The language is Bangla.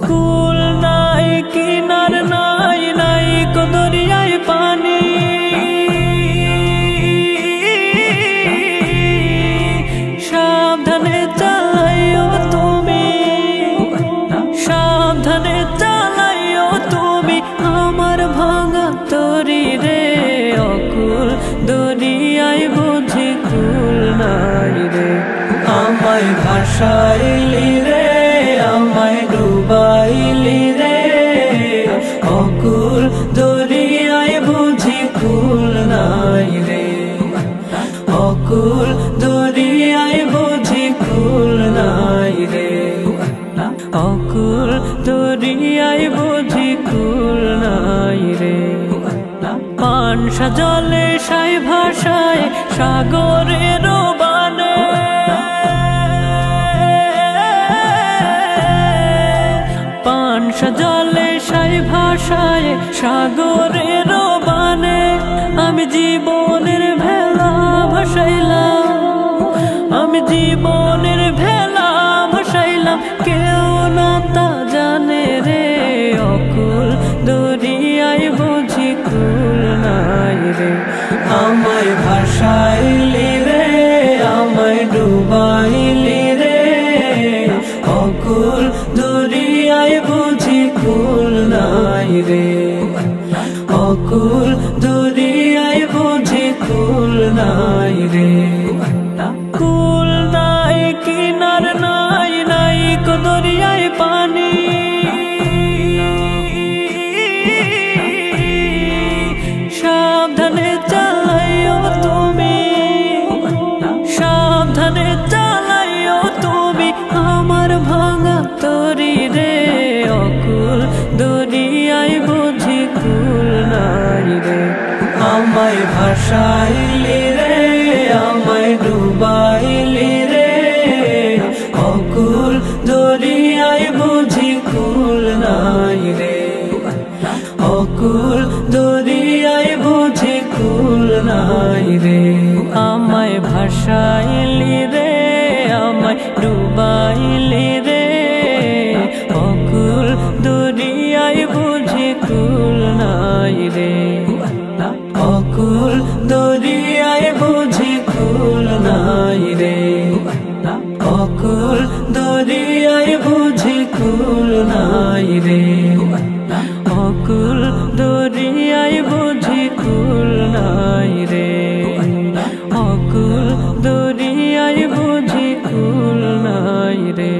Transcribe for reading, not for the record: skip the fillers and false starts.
কুল নাই কিনার নাই নাই কো দরিয়ায় পানি সাবধানে চালাইও তুমি সাবধানে চালাইও তুমি আমার ভাঙা তরি রে অকুল দরিয়ায় বুঝি কুল নাই রে আমায় ভাসাইলি রে আমায় ডুবাইলি রে অকুল দরিয়ায় বুঝি কুল নাই রে অকুল দরিয়ায় বুঝি কুল নাই রে অকুল দরিয়ায় বুঝি কুল নাই রে পানসা জলে সাই ভাষায় সাগরের বানে পানসা জলে সাই ভাষায় সাগরের বানে আমি জীবনের ভেলা ভাসাইলাম আমি জীবনের ভেলা ভাসাইলাম কেউ না তা জানে রে অকুল দরিয়ায় বুঝি কুল নাই রে আমায় ভাসাইলি রে আমায় ডুবাইলি রে অকুল দরিয়ায় বুঝি কুল নাই রে অকুল দরিয়ায় বুঝি কুল নাই রে কুল নাই কিনার নাই নাই কো দরিয়ায় পানি সাবধানে চালাইও তুমি সাবধানে চালাইও তুমি আমার ভাঙা তরি রে অকুল দরিয়ায় বুঝি কুল নাই রে আমায় ভাসাইলি রে আমায় ডুবাইলি রে অকুল দরিয়ায় বুঝি কুল নাই রে অকুল দরিয়ায় বুঝি কুল নাই রে আমায় ভাসাইলি রে আমায় ডুবাইলি রে অকুল দরিয়ায় বুঝি কুল নাই রে অকুল দরিয়ায় বুঝি কুল নাই রে অকুল দরিয়ায় বুঝি কুল নাই রে অকুল দরিয়ায় বুঝি কুল নাই রে অকুল দরিয়ায় বুঝি কুল নাই রে।